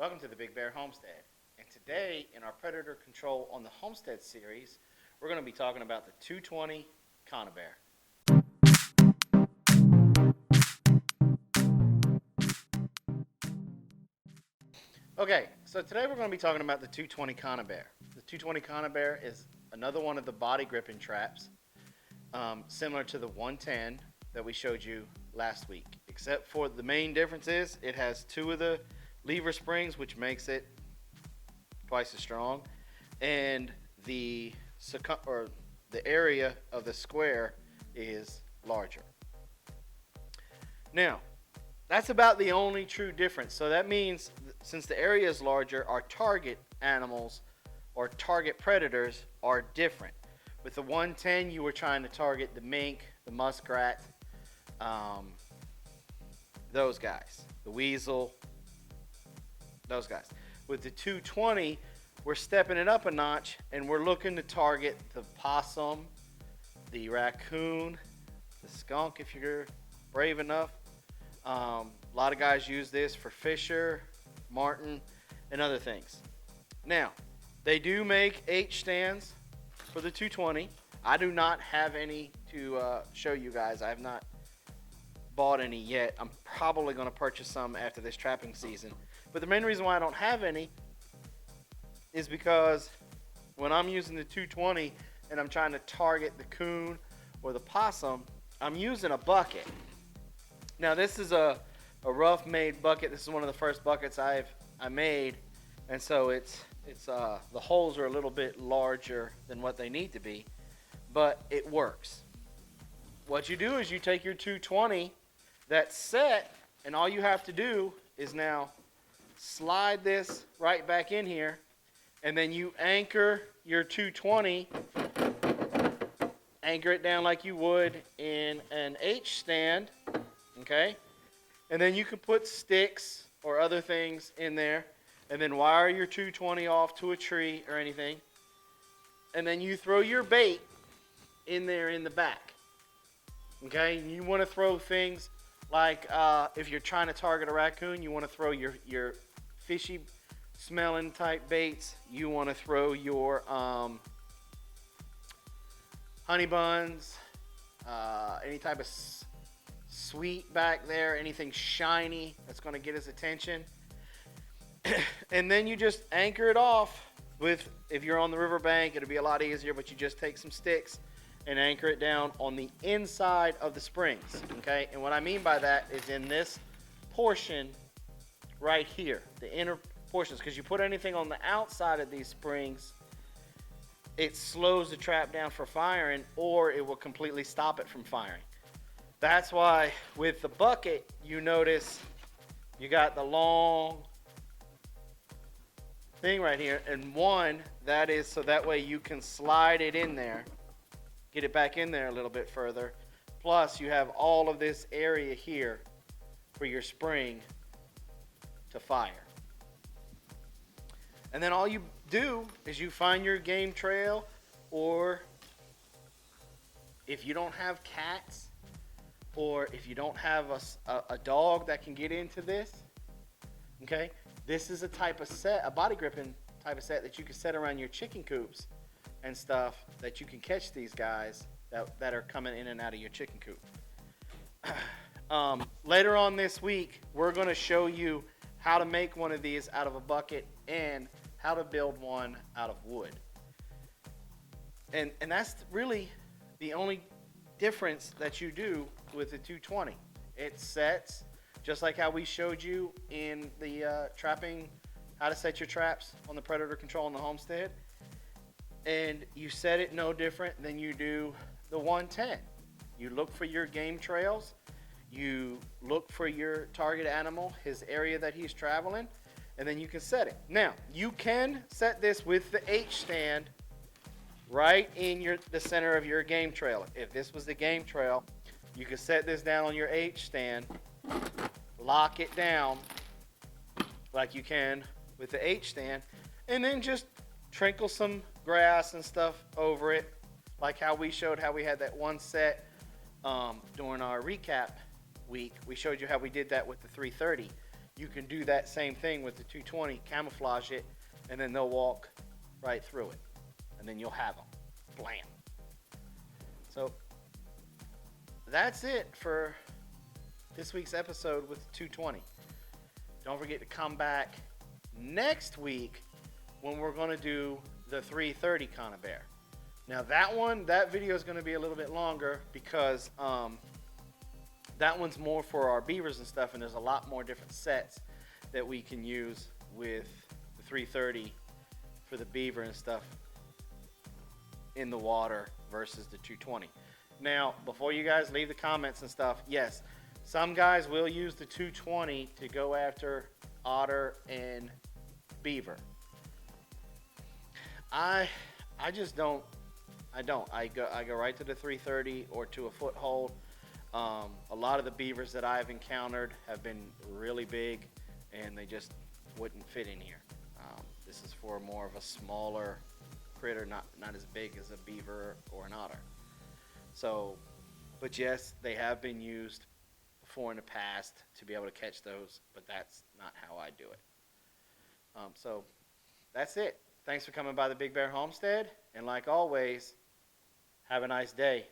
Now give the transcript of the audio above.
Welcome to the Big Bear Homestead. And today, in our Predator Control on the Homestead series, we're going to be talking about the 220 Conibear. Okay, so today we're going to be talking about the 220 Conibear. The 220 Conibear is another one of the body gripping traps, similar to the 110 that we showed you last week. Except for the main difference is it has two of the lever springs, which makes it twice as strong, and the area of the square is larger. Now, that's about the only true difference. So that means since the area is larger, our target animals or target predators are different. With the 110, you were trying to target the mink, the muskrat, those guys, the weasel, those guys. With the 220, we're stepping it up a notch and we're looking to target the possum, the raccoon, the skunk if you're brave enough. A lot of guys use this for fisher, marten, and other things. Now, they do make H stands for the 220. I do not have any to show you guys. I have not bought any yet. I'm probably going to purchase some after this trapping season. But the main reason why I don't have any is because when I'm using the 220 and I'm trying to target the coon or the possum, I'm using a bucket. Now this is a rough made bucket. This is one of the first buckets I made, and so it's the holes are a little bit larger than what they need to be, but it works. What you do is you take your 220 that's set, and all you have to do is now slide this right back in here, and then you anchor your 220, anchor it down like you would in an H stand, okay? And then you can put sticks or other things in there, and then wire your 220 off to a tree or anything, and then you throw your bait in there in the back, okay? You want to throw things like if you're trying to target a raccoon, you want to throw your fishy smelling type baits. You want to throw your honey buns, any type of sweet back there, anything shiny that's going to get his attention. And then you just anchor it off with, if you're on the riverbank, it'll be a lot easier, but you just take some sticks and anchor it down on the inside of the springs, okay? And what I mean by that is in this portion right here, the inner portions, because you put anything on the outside of these springs, it slows the trap down for firing, or it will completely stop it from firing. That's why with the bucket, you notice you got the long thing right here, and one, that is so that way you can slide it in there, get it back in there a little bit further. Plus, you have all of this area here for your spring to fire. And then all you do is you find your game trail, or if you don't have cats, or if you don't have a dog that can get into this, okay, this is a type of set, a body gripping type of set that you can set around your chicken coops and stuff, that you can catch these guys that are coming in and out of your chicken coop. Later on this week, we're going to show you how to make one of these out of a bucket and how to build one out of wood. And that's really the only difference that you do with the 220. It sets just like how we showed you in the trapping, how to set your traps on the Predator Control on the Homestead. And you set it no different than you do the 110. You look for your game trails, you look for your target animal, his area that he's traveling, and then you can set it. Now, you can set this with the H stand right in the center of your game trail. If this was the game trail, you could set this down on your H stand, lock it down like you can with the H stand, and then just trinkle some grass and stuff over it, like how we showed how we had that one set during our recap week. We showed you how we did that with the 330. you can do that same thing with the 220, camouflage it, and then they'll walk right through it. And then you'll have them. Blam. So that's it for this week's episode with the 220. Don't forget to come back next week when we're going to do the 330 Conibear. Now that video is going to be a little bit longer because that one's more for our beavers and stuff, and there's a lot more different sets that we can use with the 330 for the beaver and stuff in the water versus the 220. Now, before you guys leave the comments and stuff, yes, some guys will use the 220 to go after otter and beaver. I just don't. I go right to the 330 or to a foothold. A lot of the beavers that I've encountered have been really big, and they just wouldn't fit in here. This is for more of a smaller critter, not as big as a beaver or an otter. So, but yes, they have been used before in the past to be able to catch those, but that's not how I do it. So that's it. Thanks for coming by the Big Bear Homestead, and like always, have a nice day.